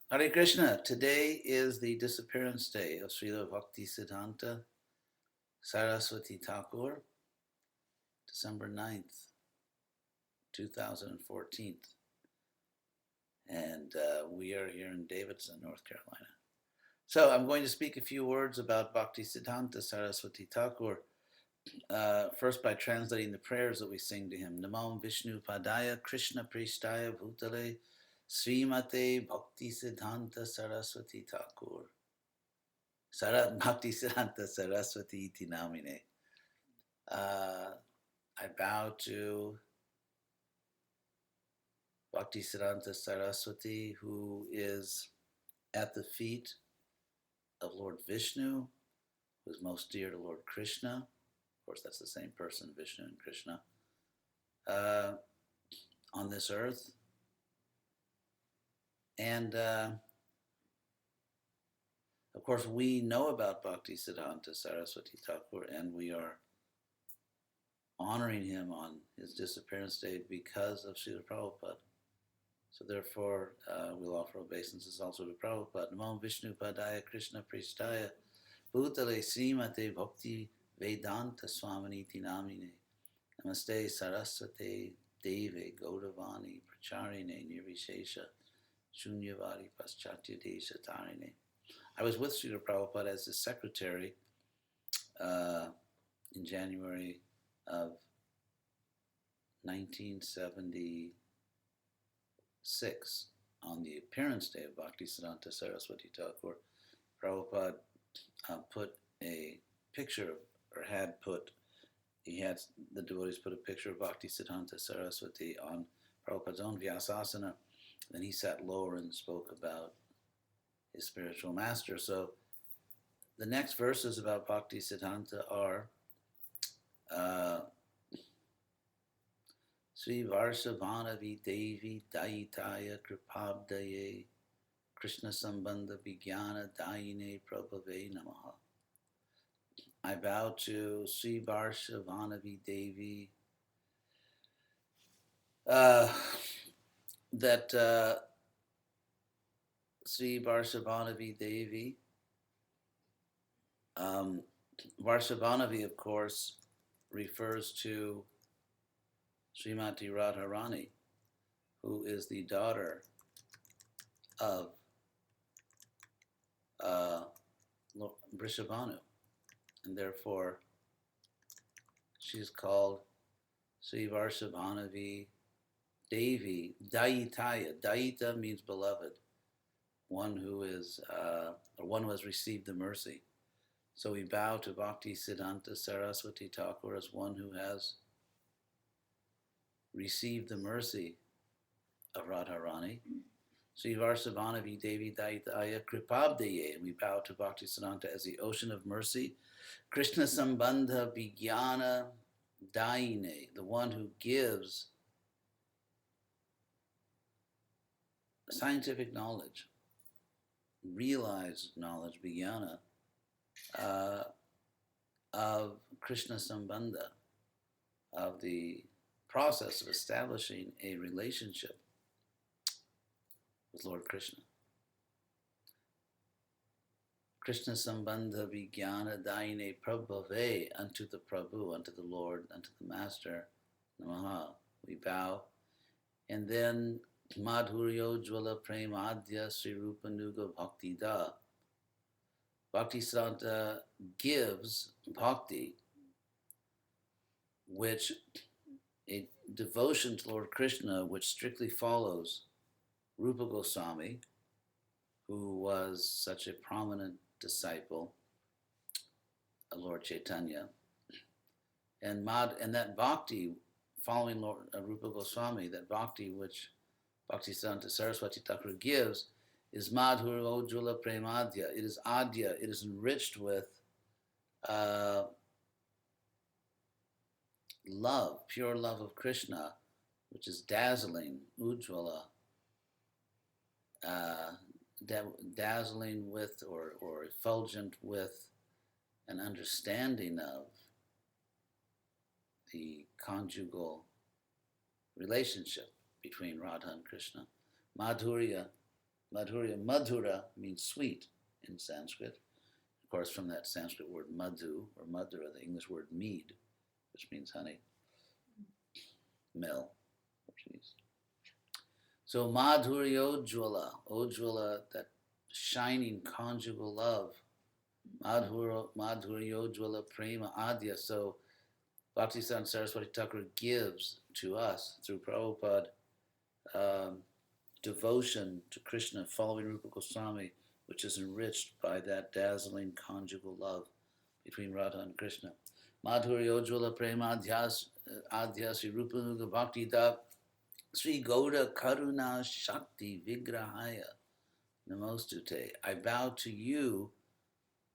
Hare Krishna. Today is the disappearance day of Srila Bhaktisiddhanta Sarasvati Thakur, December 9th, 2014. And we are here in Davidson, North Carolina. So I'm going to speak a few words about Bhaktisiddhanta Saraswati Thakur, first by translating the prayers that we sing to him. Namo Vishnu Padaya Krishna Prishtaya Bhutale Srimate Bhaktisiddhanta Saraswati Thakur. Bhaktisiddhanta Saraswati iti namine. I bow to Bhaktisiddhanta Saraswati, who is at the feet of Lord Vishnu, who is most dear to Lord Krishna. Of course, that's the same person, Vishnu and Krishna, on this earth. And of course, we know about Bhaktisiddhanta Saraswati Thakur, and we are honoring him on his disappearance day because of Srila Prabhupada. So therefore, we'll offer obeisances also to Prabhupada. Namo Vishnu Padaya Krishna Prishtaya Bhutale Srimate Bhakti Vedanta Swaminiti Namine Namaste Saraswate Deve Gaudavani Pracharine Nirvishesha Shunyavadi Paschatya Desha Tarine. I was with Srila Prabhupada as his secretary in January of 1976 on the appearance day of Bhaktisiddhanta Saraswati Thakur. Prabhupada put a picture, or had put, the devotees put a picture of Bhaktisiddhanta Saraswati on Prabhupada's own Vyasasana. Then he sat lower and spoke about his spiritual master. So the next verses about Bhaktisiddhanta are Sri Varshavanavi Devi Daitaya Kripabdaye Krishna Sambandha Vijnana Dayine Prabhave Namaha. I bow to Sri Varshavanavi Devi, that Sri Varshavanavi Devi, Varshavanavi, of course, refers to Srimati Radharani, who is the daughter of Vrishabhanu, and therefore she's called Sri Varshabhanavi Devi Daitaya. Daita means beloved, one who is, or one who has received the mercy. So we bow to Bhaktisiddhanta Saraswati Thakur as one who has received the mercy of Radharani. Sri Varshabhanavi Devi Daitaya Kripabdaye, and we bow to Bhaktisiddhanta as the ocean of mercy. Krishna Sambandha Vijnana Daine, the one who gives scientific knowledge, realized knowledge, Vijnana, of Krishna Sambandha, of the process of establishing a relationship with Lord Krishna. Krishna Sambandha Vijnana Daine Prabhave, unto the Prabhu, unto the Lord, unto the Master, Namaha, we bow. And then Madhuryo Jwala Premadya Sri Rupanuga Bhakti Da. Bhaktisiddhanta gives bhakti, which a devotion to Lord Krishna, which strictly follows Rupa Goswami, who was such a prominent disciple of Lord Chaitanya, and that bhakti following Lord Rupa Goswami, that bhakti which Bhaktisiddhanta Saraswati Thakur gives, is Madhur Ojjvala Premadya. It is Adya. It is enriched with love, pure love of Krishna, which is dazzling, Ujjvala, dazzling with or effulgent with an understanding of the conjugal relationship between Radha and Krishna. Madhurya Madhurya, Madhura means sweet in Sanskrit. Of course, from that Sanskrit word madhu or madhura, the English word mead, which means honey, mill, Portuguese. So Madhurya Ojjwala, Ojjwala, that shining conjugal love. Madhurya Ojjwala Prema Adya. So Bhaktisiddhanta Saraswati Thakura gives to us through Prabhupada devotion to Krishna, following Rupa Goswami, which is enriched by that dazzling conjugal love between Radha and Krishna. Madhurya Ojjwala Prema Adya Sri Rupa Nuga Bhakti Da Sri Gauda Karuna Shakti Vigrahaya Namostute. I bow to you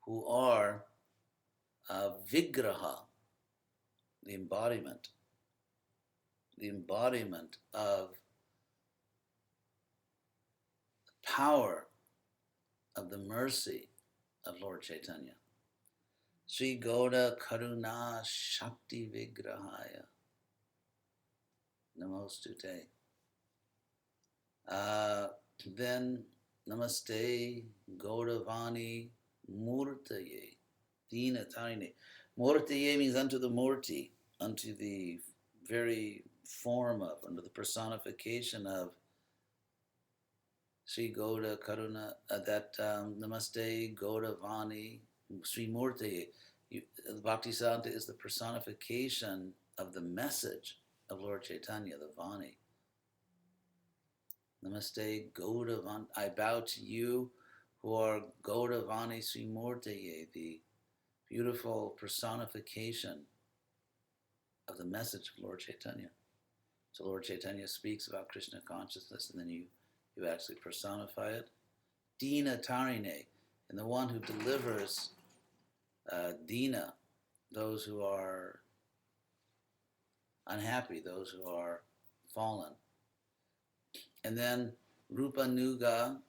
who are Vigraha, the embodiment of the power of the mercy of Lord Chaitanya. Sri Gauda Karuna Shakti Vigrahaya Namostute. Then Namaste Gaudavani Murtaye Dina Tarine. Murtaye means unto the Murti, unto the very form of, unto the personification of Sri Gauda Karuna, that Namaste Gaudavani Sri Murtaye. Bhaktisiddhanta is the personification of the message of Lord Chaitanya, the Vani. Namaste Gaudavani. I bow to you who are Gaudavani Sri Murtaye, the beautiful personification of the message of Lord Chaitanya. So Lord Chaitanya speaks about Krishna consciousness, and then you actually personify it. Dina Tarine, and the one who delivers Dina, those who are unhappy, those who are fallen. And then Rupa Nuga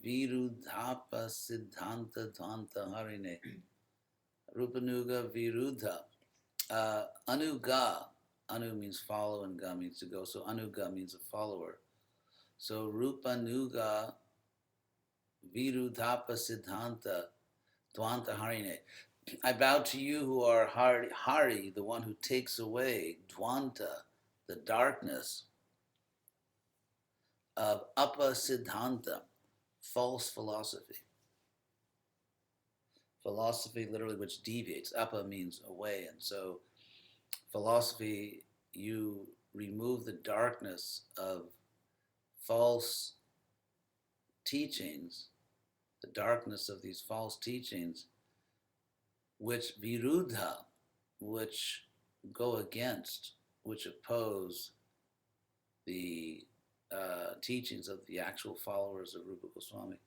Virudhapa Siddhanta Dhanta Harine. Rupa Nuga Virudha. Anuga. Anu means follow and ga means to go. So Anuga means a follower. So Rupa Nuga Virudhapa Siddhanta Dhanta Harine. I bow to you who are Hari, the one who takes away Dvanta, the darkness of Apa Siddhanta, false philosophy. Philosophy literally which deviates. Apa means away, and so philosophy, you remove the darkness of false teachings, the darkness of these false teachings, which virudha, which go against, which oppose the teachings of the actual followers of Rupa Goswami.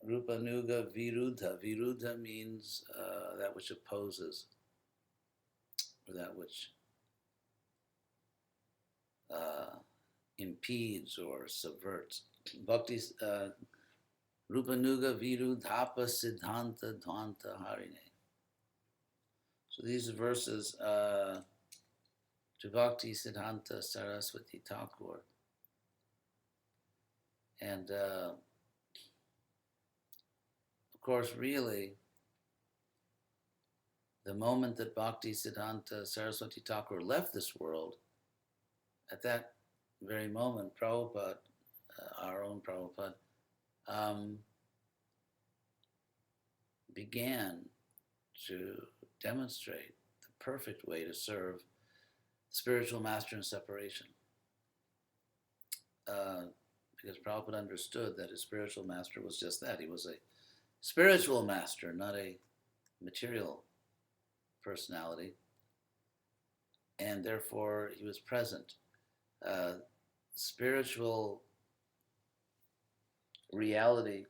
Rupa Nuga Virudha. Virudha means that which opposes, or that which impedes or subverts. Bhakti Rupa Nuga Virudhapa Siddhanta Dhvanta Harine. So these are verses to Bhaktisiddhanta Sarasvati Thakur. And of course, really, the moment that Bhaktisiddhanta Saraswati Thakur left this world, at that very moment, Prabhupada, our own Prabhupada, began to demonstrate the perfect way to serve spiritual master in separation. Because Prabhupada understood that his spiritual master was just that. He was a spiritual master, not a material personality. And therefore, he was present. Spiritual reality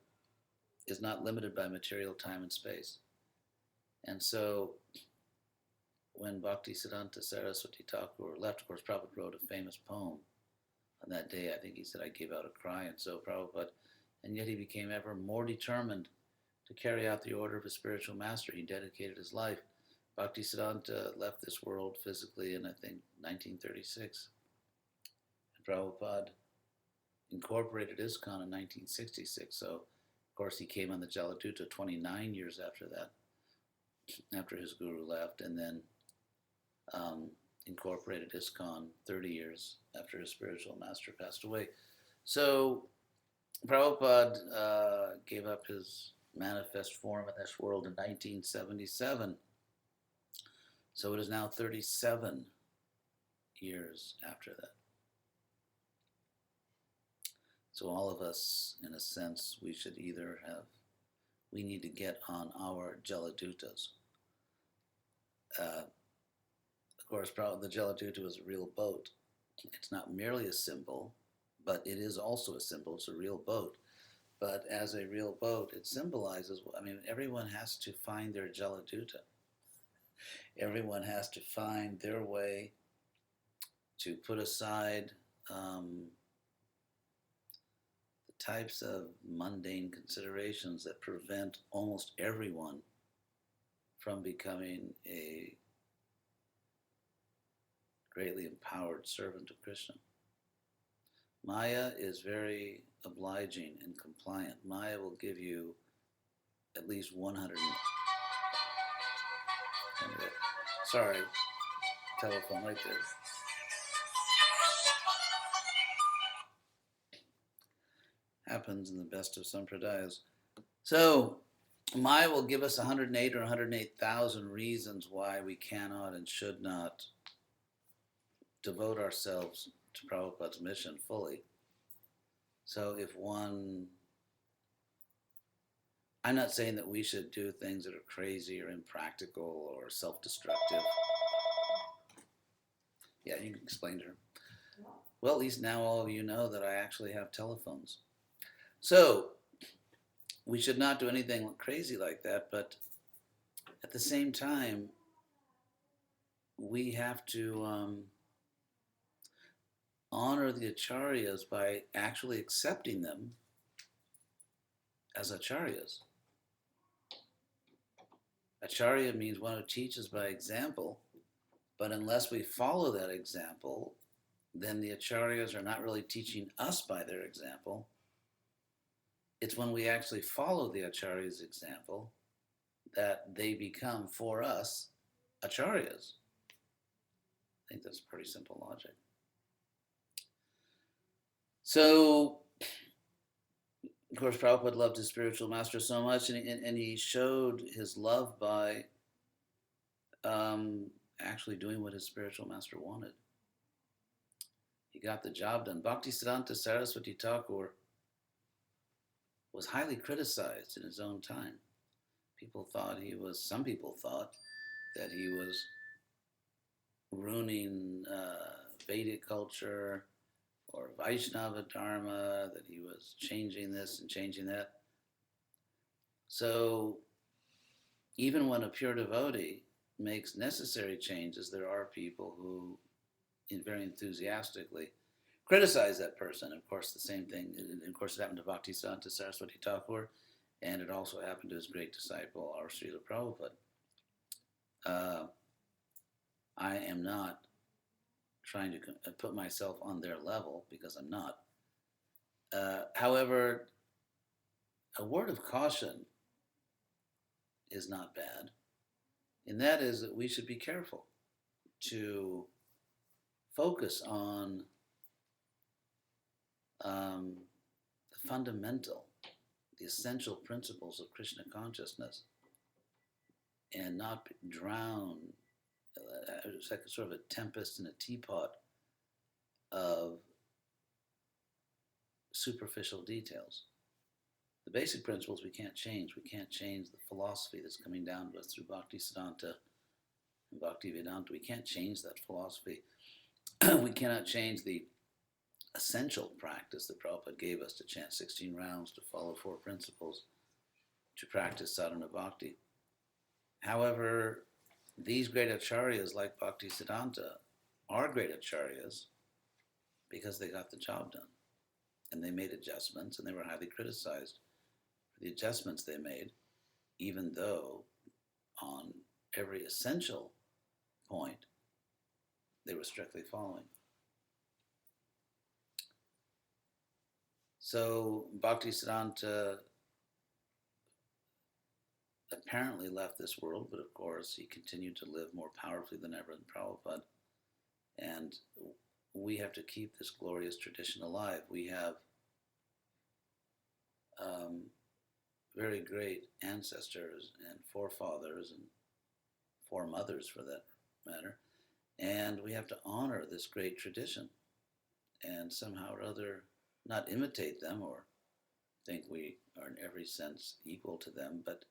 is not limited by material time and space. And so, when Bhaktisiddhanta Saraswati Thakur left, of course, Prabhupada wrote a famous poem on that day. I think he said, I gave out a cry. And so Prabhupada, and yet he became ever more determined to carry out the order of his spiritual master. He dedicated his life. Bhaktisiddhanta left this world physically in, I think, 1936. And Prabhupada incorporated ISKCON in 1966. So, of course, he came on the Jaladuta 29 years after that, after his guru left, and then incorporated ISKCON 30 years after his spiritual master passed away. So, Prabhupada gave up his manifest form in this world in 1977. So it is now 37 years after that. So all of us, in a sense, we need to get on our Jaladutas. Of course, the Jaladuta is a real boat. It's not merely a symbol, but it is also a symbol. It's a real boat. But as a real boat, it symbolizes, everyone has to find their Jaladuta. Everyone has to find their way to put aside the types of mundane considerations that prevent almost everyone from becoming a greatly empowered servant of Krishna. Maya is very obliging and compliant. Maya will give you at least 100. Sorry, telephone right there. Happens in the best of sampradayas. So, Maya will give us 108 or 108,000 reasons why we cannot and should not devote ourselves to Prabhupada's mission fully. So I'm not saying that we should do things that are crazy or impractical or self-destructive. Yeah, you can explain to her. Well, at least now all of you know that I actually have telephones. So, we should not do anything crazy like that, but at the same time, we have to honor the acharyas by actually accepting them as acharyas. Acharya means one who teaches by example, but unless we follow that example, then the acharyas are not really teaching us by their example. It's when we actually follow the acharya's example that they become, for us, acharyas. I think that's pretty simple logic. So, of course, Prabhupada loved his spiritual master so much, and he showed his love by actually doing what his spiritual master wanted. He got the job done. Bhaktisiddhanta Sarasvati Thakura was highly criticized in his own time. Some people thought that he was ruining Vedic culture or Vaishnava Dharma, that he was changing this and changing that. So even when a pure devotee makes necessary changes, there are people who very enthusiastically criticize that person. Of course, the same thing, of course, it happened to Bhaktisiddhanta Saraswati Thakur, and it also happened to his great disciple, our Srila Prabhupada. I am not trying to put myself on their level, because I'm not. However, a word of caution is not bad, and that is that we should be careful to focus on the fundamental, the essential principles of Krishna consciousness, and not drown. It's like a sort of a tempest in a teapot of superficial details. The basic principles we can't change. We can't change the philosophy that's coming down to us through Bhaktisiddhanta and Bhaktivedanta. We can't change that philosophy. We cannot change the essential practice that Prabhupada gave us to chant 16 rounds, to follow 4 principles, to practice sadhana bhakti. However, these great acharyas like Bhaktisiddhanta are great acharyas because they got the job done. And they made adjustments, and they were highly criticized for the adjustments they made, even though on every essential point they were strictly following. So Bhaktisiddhanta apparently left this world, but of course he continued to live more powerfully than ever in Prabhupada. And we have to keep this glorious tradition alive. We have very great ancestors and forefathers and foremothers for that matter. And we have to honor this great tradition and somehow or other not imitate them or think we are in every sense equal to them, but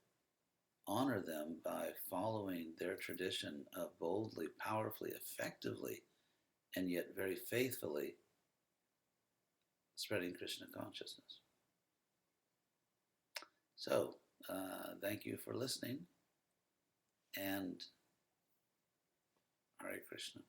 honor them by following their tradition of boldly, powerfully, effectively, and yet very faithfully spreading Krishna consciousness. So, thank you for listening, and Hare Krishna.